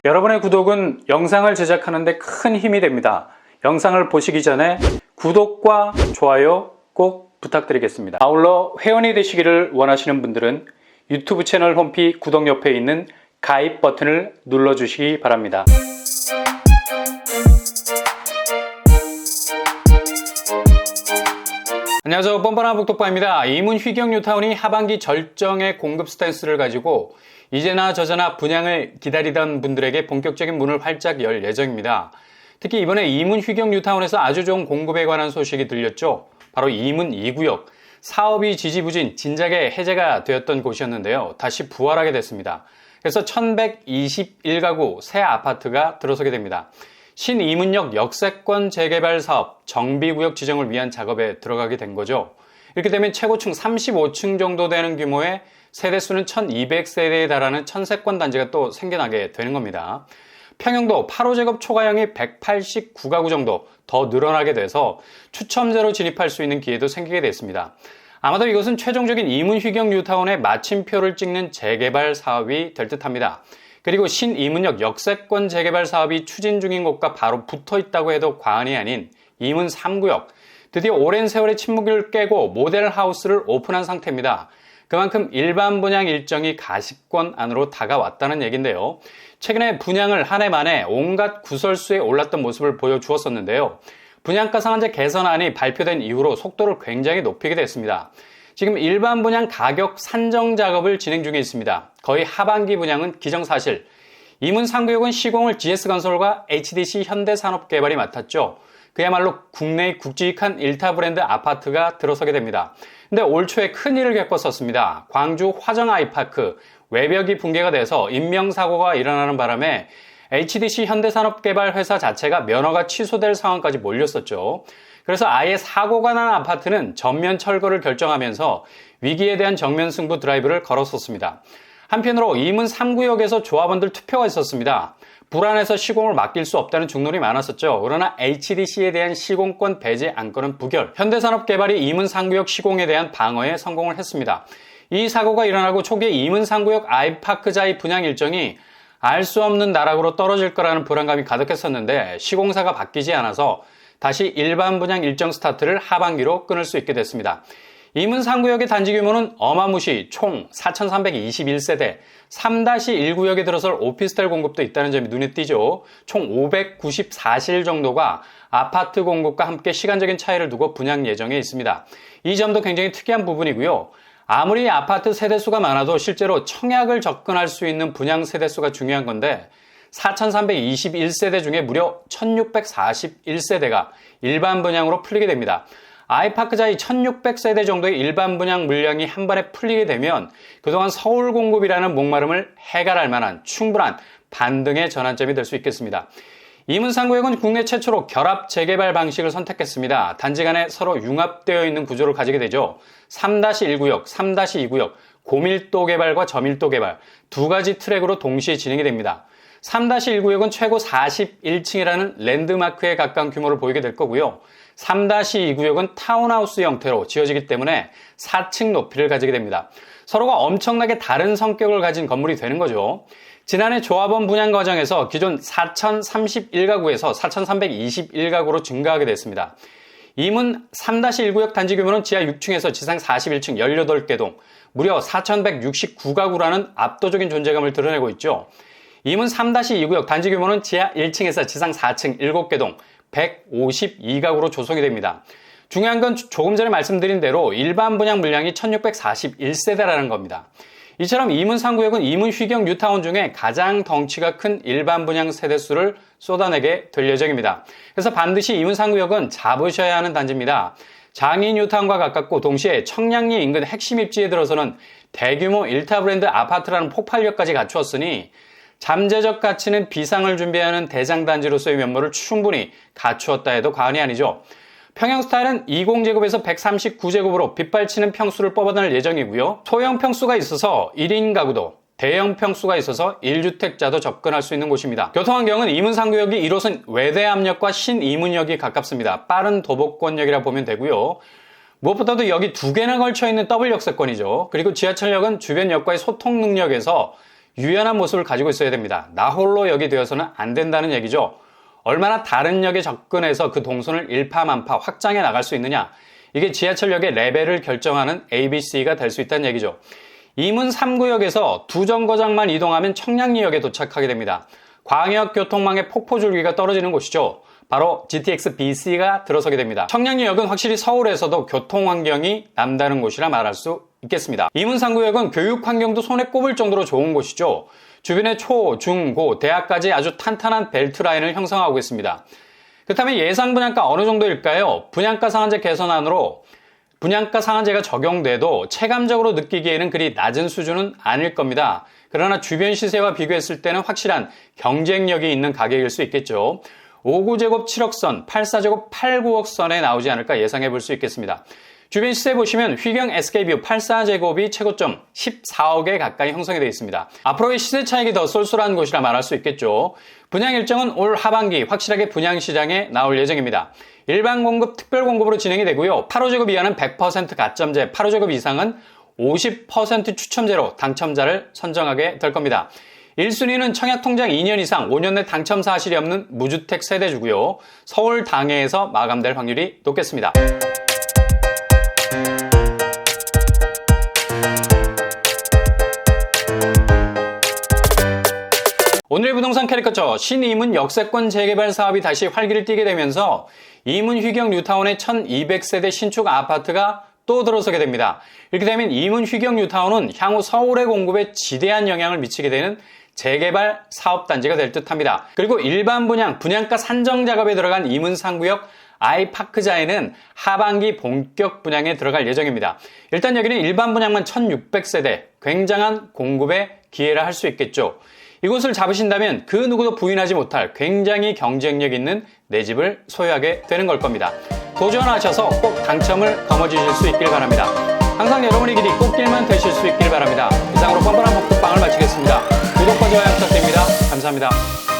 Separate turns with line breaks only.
여러분의 구독은 영상을 제작하는 데 큰 힘이 됩니다. 영상을 보시기 전에 구독과 좋아요 꼭 부탁드리겠습니다. 아울러 회원이 되시기를 원하시는 분들은 유튜브 채널 홈피 구독 옆에 있는 가입 버튼을 눌러주시기 바랍니다. 안녕하세요. 뻔뻔한 북독바입니다. 이문휘경 뉴타운이 하반기 절정의 공급 스탠스를 가지고 이제나 저제나 분양을 기다리던 분들에게 본격적인 문을 활짝 열 예정입니다. 특히 이번에 이문휘경 뉴타운에서 아주 좋은 공급에 관한 소식이 들렸죠. 바로 이문 2구역. 사업이 지지부진 진작에 해제가 되었던 곳이었는데요. 다시 부활하게 됐습니다. 그래서 1121가구 새 아파트가 들어서게 됩니다. 신이문역 역세권 재개발 사업 정비구역 지정을 위한 작업에 들어가게 된 거죠. 이렇게 되면 최고층 35층 정도 되는 규모의 세대수는 1200세대에 달하는 천세권 단지가 또 생겨나게 되는 겁니다. 평형도 8호제곱 초과형이 189가구 정도 더 늘어나게 돼서 추첨제로 진입할 수 있는 기회도 생기게 됐습니다. 아마도 이것은 최종적인 이문휘경 뉴타운의 마침표를 찍는 재개발 사업이 될 듯합니다. 그리고 신이문역 역세권 재개발 사업이 추진 중인 곳과 바로 붙어 있다고 해도 과언이 아닌 이문 3구역. 드디어 오랜 세월의 침묵을 깨고 모델 하우스를 오픈한 상태입니다. 그만큼 일반 분양 일정이 가시권 안으로 다가왔다는 얘기인데요. 최근에 분양을 한 해 만에 온갖 구설수에 올랐던 모습을 보여주었었는데요. 분양가 상한제 개선안이 발표된 이후로 속도를 굉장히 높이게 됐습니다. 지금 일반 분양 가격 산정 작업을 진행 중에 있습니다. 거의 하반기 분양은 기정사실. 이문 3구역은 시공을 GS건설과 HDC 현대산업개발이 맡았죠. 그야말로 국내의 굵직한 일타 브랜드 아파트가 들어서게 됩니다. 근데 올 초에 큰일을 겪었었습니다. 광주 화정 아이파크 외벽이 붕괴가 돼서 인명사고가 일어나는 바람에 HDC 현대산업개발 회사 자체가 면허가 취소될 상황까지 몰렸었죠. 그래서 아예 사고가 난 아파트는 전면 철거를 결정하면서 위기에 대한 정면 승부 드라이브를 걸었었습니다. 한편으로 이문 3구역에서 조합원들 투표가 있었습니다. 불안해서 시공을 맡길 수 없다는 중론이 많았었죠. 그러나 HDC에 대한 시공권 배제 안건은 부결. 현대산업개발이 이문 3구역 시공에 대한 방어에 성공을 했습니다. 이 사고가 일어나고 초기에 이문 3구역 아이파크자의 분양 일정이 알 수 없는 나락으로 떨어질 거라는 불안감이 가득했었는데 시공사가 바뀌지 않아서 다시 일반 분양 일정 스타트를 하반기로 끊을 수 있게 됐습니다. 이문 3구역의 단지 규모는 어마무시 총 4,321세대, 3-1구역에 들어설 오피스텔 공급도 있다는 점이 눈에 띄죠. 총 594실 정도가 아파트 공급과 함께 시간적인 차이를 두고 분양 예정에 있습니다. 이 점도 굉장히 특이한 부분이고요. 아무리 아파트 세대수가 많아도 실제로 청약을 접근할 수 있는 분양 세대수가 중요한 건데 4,321세대 중에 무려 1,641세대가 일반 분양으로 풀리게 됩니다. 아이파크자의 1,600세대 정도의 일반 분양 물량이 한 번에 풀리게 되면 그동안 서울 공급이라는 목마름을 해결할 만한 충분한 반등의 전환점이 될 수 있겠습니다. 이문 3구역은 국내 최초로 결합 재개발 방식을 선택했습니다. 단지 간에 서로 융합되어 있는 구조를 가지게 되죠. 3-1구역, 3-2구역, 고밀도 개발과 저밀도 개발 두 가지 트랙으로 동시에 진행이 됩니다. 3-1구역은 최고 41층이라는 랜드마크에 가까운 규모를 보이게 될 거고요. 3-2구역은 타운하우스 형태로 지어지기 때문에 4층 높이를 가지게 됩니다. 서로가 엄청나게 다른 성격을 가진 건물이 되는 거죠. 지난해 조합원 분양 과정에서 기존 4,031가구에서 4,321가구로 증가하게 됐습니다. 이문 3-1구역 단지 규모는 지하 6층에서 지상 41층 18개 동, 무려 4,169가구라는 압도적인 존재감을 드러내고 있죠. 이문 3-2구역 단지 규모는 지하 1층에서 지상 4층 7개 동, 152가구로 조성이 됩니다. 중요한 건 조금 전에 말씀드린 대로 일반 분양 물량이 1,641세대라는 겁니다. 이처럼 이문 3구역은 이문휘경 뉴타운 중에 가장 덩치가 큰 일반 분양 세대수를 쏟아내게 될 예정입니다. 그래서 반드시 이문 3구역은 잡으셔야 하는 단지입니다. 장이 뉴타운과 가깝고 동시에 청량리 인근 핵심 입지에 들어서는 대규모 일타 브랜드 아파트라는 폭발력까지 갖추었으니 잠재적 가치는 비상을 준비하는 대장단지로서의 면모를 충분히 갖추었다 해도 과언이 아니죠. 평형 스타일은 20제곱에서 139제곱으로 빗발치는 평수를 뽑아낼 예정이고요. 소형 평수가 있어서 1인 가구도, 대형 평수가 있어서 1주택자도 접근할 수 있는 곳입니다. 교통환경은 이문 3구역이 1호선 외대암역과 신이문역이 가깝습니다. 빠른 도보권역이라 보면 되고요. 무엇보다도 여기 두 개나 걸쳐있는 더블 역세권이죠. 그리고 지하철역은 주변 역과의 소통 능력에서 유연한 모습을 가지고 있어야 됩니다. 나 홀로 역이 되어서는 안 된다는 얘기죠. 얼마나 다른 역에 접근해서 그 동선을 일파만파 확장해 나갈 수 있느냐. 이게 지하철역의 레벨을 결정하는 ABC가 될 수 있다는 얘기죠. 이문 3구역에서 두 정거장만 이동하면 청량리역에 도착하게 됩니다. 광역교통망의 폭포줄기가 떨어지는 곳이죠. 바로 GTX BC가 들어서게 됩니다. 청량리역은 확실히 서울에서도 교통환경이 남다른 곳이라 말할 수 있겠습니다. 이문 3구역은 교육환경도 손에 꼽을 정도로 좋은 곳이죠. 주변에 초, 중, 고, 대학까지 아주 탄탄한 벨트 라인을 형성하고 있습니다. 그렇다면 예상 분양가 어느 정도일까요? 분양가 상한제 개선안으로 분양가 상한제가 적용돼도 체감적으로 느끼기에는 그리 낮은 수준은 아닐 겁니다. 그러나 주변 시세와 비교했을 때는 확실한 경쟁력이 있는 가격일 수 있겠죠. 59제곱 7억 선, 84제곱 8, 9억 선에 나오지 않을까 예상해 볼 수 있겠습니다. 주변 시세 보시면 휘경 SK뷰 84제곱이 최고점 14억에 가까이 형성이 되어 있습니다. 앞으로의 시세 차익이 더 쏠쏠한 곳이라 말할 수 있겠죠. 분양 일정은 올 하반기 확실하게 분양시장에 나올 예정입니다. 일반 공급, 특별 공급으로 진행이 되고요. 8호제곱 이하는 100% 가점제, 8호제곱 이상은 50% 추첨제로 당첨자를 선정하게 될 겁니다. 1순위는 청약통장 2년 이상 5년 내 당첨 사실이 없는 무주택 세대주고요. 서울 당해에서 마감될 확률이 높겠습니다. 오늘의 부동산 캐리커처 신이문 역세권 재개발 사업이 다시 활기를 띠게 되면서 이문 휘경 뉴타운의 1200세대 신축 아파트가 또 들어서게 됩니다. 이렇게 되면 이문 휘경 뉴타운은 향후 서울의 공급에 지대한 영향을 미치게 되는 재개발 사업단지가 될 듯합니다. 그리고 일반 분양가 산정 작업에 들어간 이문 3구역 아이파크자에는 하반기 본격 분양에 들어갈 예정입니다. 일단 여기는 일반 분양만 1600세대, 굉장한 공급의 기회라 할 수 있겠죠. 이곳을 잡으신다면 그 누구도 부인하지 못할 굉장히 경쟁력 있는 내 집을 소유하게 되는 걸 겁니다. 도전하셔서 꼭 당첨을 거머쥐실 수 있길 바랍니다. 항상 여러분의 길이 꽃길만 되실 수 있길 바랍니다. 이상으로 뻔뻔한 복덕방을 마치겠습니다. 구독과 좋아요 부탁드립니다. 감사합니다.